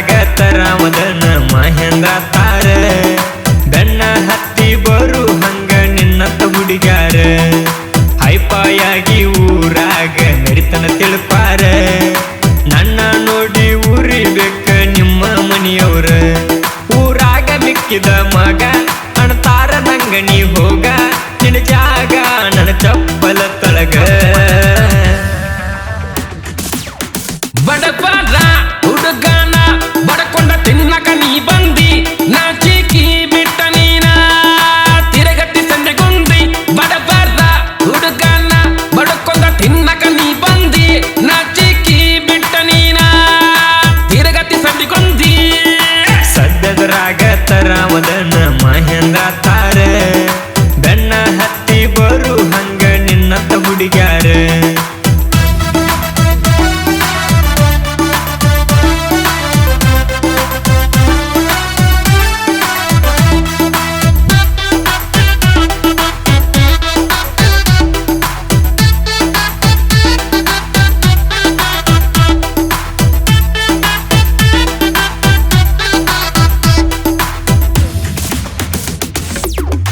ರಾಮದನ ಮಹೇಂದ್ರ ತಾರ ಬೆನ್ನ ಹತ್ತಿ ಬರು ಹಂಗ ನಿನ್ನತ್ತ ಹುಡುಗ್ಯಾರ ಹೈಪಾಯಾಗಿ ಊರಾಗ ನಡಿತನ ತಿಳ್ಪಾರ ನನ್ನ ನೋಡಿ ಊರಿಬೇಕ ನಿಮ್ಮ ಮನಿಯವ್ರ ಊರಾಗ ಮಿಕ್ಕಿದ ಮಗ ಅಣ್ತಾರ ನಂಗ ನೀ ಹೋಗ ನಿನ್ನ ಜಾಗ ನನ್ನ ಚಪ್ಪಲ ತಳಗ ಬಡಪಾದ ಹುಡುಗನ ಬಡಕೊಂಡ ತಿನ್ನಕ ನೀ ಬಂದಿ ನಾಚಿಕಿ ಬಿಟ್ಟ ನೀನ ತಿರುಗಟ್ಟಿ ಸಂಜೆಗುಂದಿ ಬಡಪಾದ ಹುಡುಗನ ಬಡಕೊಂಡ ತಿನ್ನಕ ನೀ ಬಂದಿ ನಾಚಿಕಿ ಬಿಟ್ಟ ನೀನ ತಿರುಗಟ್ಟಿ ಸಂಜೆಗುಂದಿ ಸದ್ಯದ್ರಾಗ ರಾಮದನ ಮಹೇಂದ್ರ ತಾರ ಬೆನ್ನ ಹತ್ತಿ ಬರು ಹಂಗ ನಿನ್ನತ್ತ ಹುಡುಗ್ಯಾರ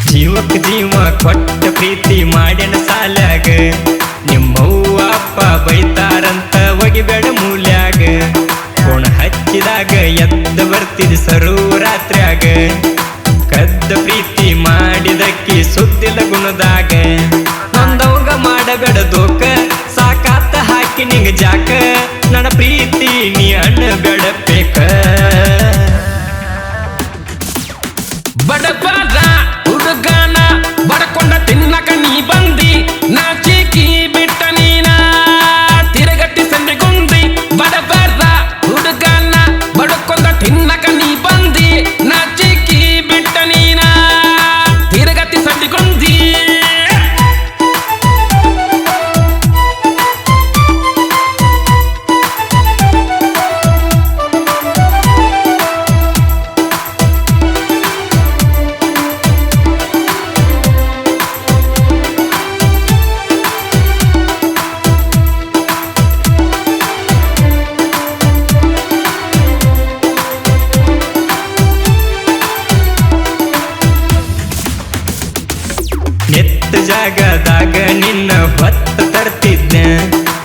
ಜೀವಕ್ಕೆ ಜೀವ ಕೊಟ್ಟ ಪ್ರೀತಿ ಮಾಡ್ಯನ ಸಾಲ್ಯಾಗ ನಿಮ್ಮವ್ವ ಅಪ್ಪ ಬೈತಾರಂತ ಒಗಿಬೇಡ ಮೂಲ್ಯಾಗ ಕೋಣ ಹಚ್ಚಿದಾಗ ಎದ್ದ ಬರ್ತಿದ್ ಸರು ರಾತ್ರ್ಯಾಗ ಕದ್ದ ಪ್ರೀತಿ ಮಾಡಿದಕ್ಕಿ ಸುದ್ದಿಲ್ಲ ಗುಣದಾಗ ನಂದವಂಗ ಮಾಡಬೇಡ ದೋಕ ಸಾಕಾತ ಹಾಕಿ ನಿಂಗ ಜಾಕ ನನ್ನ ಪ್ರೀತಿ ನೀ ಅಣ್ಣಬೇಡ ಬೇಕ ಬಡಪಾದ ಹುಡುಗನ ಬಡಕೊಂಡ ತಿನ್ನಕ ನೀ ಬಂದಿ ನಾಚಿಕಿ ಬಿಟ್ಟ ನೀನ ತಿರುಗಟ್ಟಿ ಸಂಜೆಗುಂದಿ ಬಡಪಾದ ಹುಡುಗನ ಬಡಕೊಂಡ ತಿನ್ನಕ ನೀ ಬಂದಿ ನಾಚಿಕಿ ಬಿಟ್ಟ ನೀನ ತಿರುಗಟ್ಟಿ ಸಂಜೆಗುಂದಿ ನಿತ್ತ ಜಾಗದಾಗ ನಿನ್ನ ಹೊತ್ತ ತರ್ತಿದ್ನೆ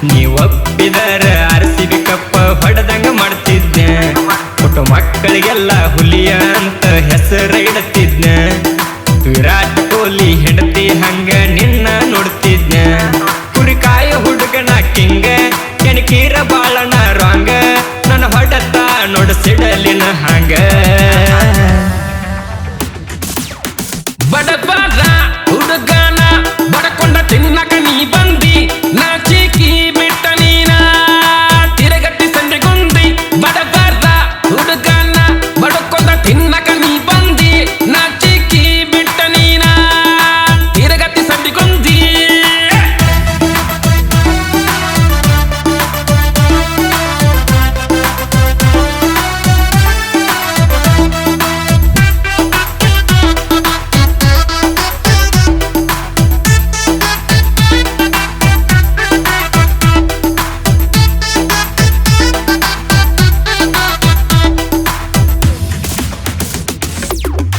ನೀ ಒಪ್ಪಿದರ RCB ಕಪ್ಪ ಹೊಡೆದಂಗ ಮಾಡ್ತಿದ್ನೆ ಪುಟ್ಟ ಮಕ್ಕಳಿಗೆಲ್ಲ ಹುಲಿಯ ಅಂತ ಹೆಸರ ಇಡುತ್ತಿದ್ನೆ ವಿರಾಟ್ ಕೊಹ್ಲಿ ಹೆಂಡತಿ ಹಂಗ ನಿನ್ನ ನೋಡ್ತಿದ್ನೆ ಕುರಿಕಾಯ ಹುಡುಗನ ಕಿಂಗ ಕೆಣಕೀರ ಬಾಳನ ರಾಂಗ ನನ್ನ ಹೊಡೆತ ನೋಡಸಿಡಲಿನ ಹಂಗ ಬಡಪಾದ ಹುಡುಗನ ಬಡಕೊಂಡ ತಿನ್ನಕ ನೀ ಬಂದಿ ನಾಚಿಕಿ ಬಿಟ್ಟ ನೀನ ತಿರುಗಟ್ಟಿ ಸಂಜೆಗುಂದಿ ಬಡಪಾದ ಹುಡುಗನ ಬಡಕೊಂಡ ತಿನ್ನಕ ನೀ ಬಂದಿ ನಾಚಿಕಿ ಬಿಟ್ಟ ನೀನ ತಿರುಗಟ್ಟಿ ಸಂಜೆಗುಂದಿ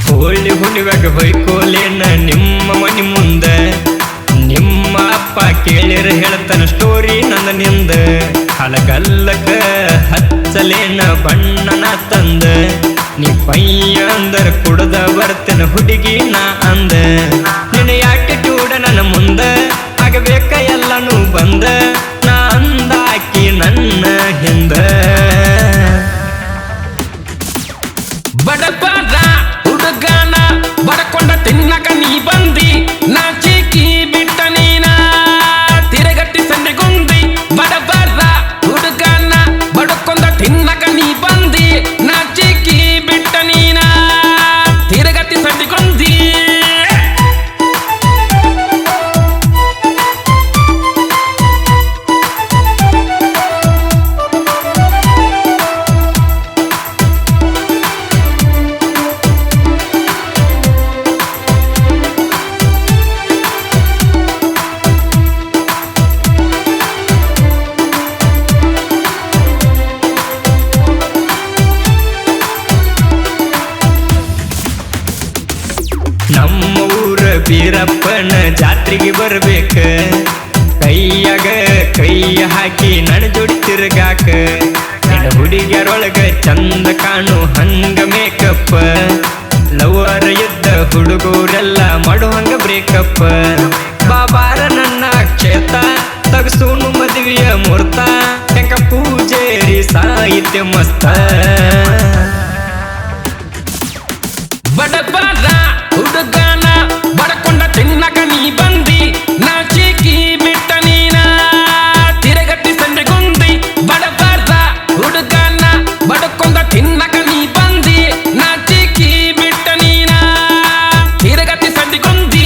ಹೋಳಿ ಹುಣ್ಣಿವಾಗ ಹೊಯ್ಕೋಲೇನ ನಿಮ್ಮ ಮನಿ ಮುಂದ ನಿಮ್ಮ ಅಪ್ಪ ಕೇಳಿರ ಹೇಳ್ತಾನ ಸ್ಟೋರಿ ನನ್ನ ನಿಂದ ಹಲಗಲ್ಲಕ ಹಚ್ಚಲೇನ ಬಣ್ಣನ ತಂದ ನೀ ಪಯ್ಯ ಅಂದರ ಕುಡ್ದ ಬರ್ತೇನ ಹುಡುಗಿ ನಾ ಅಂದ ನಿನ್ನ ಆಟಿಟ್ಯೂಡ ನನ್ನ ಮುಂದ ಆಗಬೇಕ ಎಲ್ಲನೂ ಬಂದ ನಾ ಅಂದಾಕಿ ನನ್ನ ಹಿಂದ ಬಡಪಾದ ಹುಡುಗನ ಬಡಕೊಂಡ ತಿನ್ನಕ ನೀ ಬಂದಿ ನಾಚಿಕಿ ಬಿಟ್ಟ ನೀನ ತಿರುಗಟ್ಟಿ ಸಂಜೆಗುಂದಿ ಬಡಪಾದ ಹುಡುಗನ ಬಡಕೊಂಡ ತಿನ್ನಕ ನೀ ಬಂದಿ ನಾಚಿಕಿ ಬಿಟ್ಟ ನೀನ ತಿರುಗಟ್ಟಿ ಸಂಜೆಗುಂದಿ ಬೀರಪ್ಪನ ಜಾತ್ರೆಗೆ ಬರ್ಬೇಕ ಕೈಯಾಗ ಕೈ ಹಾಕಿ ನನ್ನ ಜೋಡಿ ತಿರುಗಾಕ ನಿನ್ನ ಹುಡುಗಿಯರೊಳಗ ಚಂದ ಕಾಣು ಹಂಗ ಮೇಕಪ್ಪ ಲವರ ಇದ್ದ ಹುಡುಗರೆಲ್ಲ ಮಾಡುವಂಗ ಬ್ರೇಕಪ್ ಬಾಬಾರ ನನ್ನ ಕ್ಷೇತ್ರ ತಗಸೂನು ಮದುವೆಯ ಮುಹೂರ್ತ ಹೆಂಗ ಪೂಜೇರಿ ಸಾಹಿತ್ಯ ಮಸ್ತ ಬಡಬಾರ ಹುಡುಗನ ಬಡಕೊಂಡ ತಿನ್ನಕ ನೀ ಬಂದಿ ನಾಚಿಕಿ ಬಿಟ್ಟ ನೀನ ತಿರುಗಟ್ಟಿ ಸಂಜೆಗುಂದಿ ಬಡಬಾರ ಹುಡುಗನ ಬಡಕೊಂಡ ತಿನ್ನಕ ನೀ ಬಂದಿ ನಾಚಿಕಿ ಬಿಟ್ಟ ನೀನ ತಿರುಗಟ್ಟಿ ಸಂಜೆಗುಂದಿ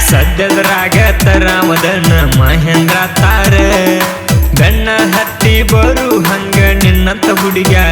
ಸದ್ಯದ್ರಾಗ ರಾಮದನ ಮಹೇಂದ್ರ ತಾರ ಬೆನ್ನ ಹತ್ತಿ ಬರು ಹಂಗ ನಿನ್ನಂತ ಹುಡುಗ್ಯಾರ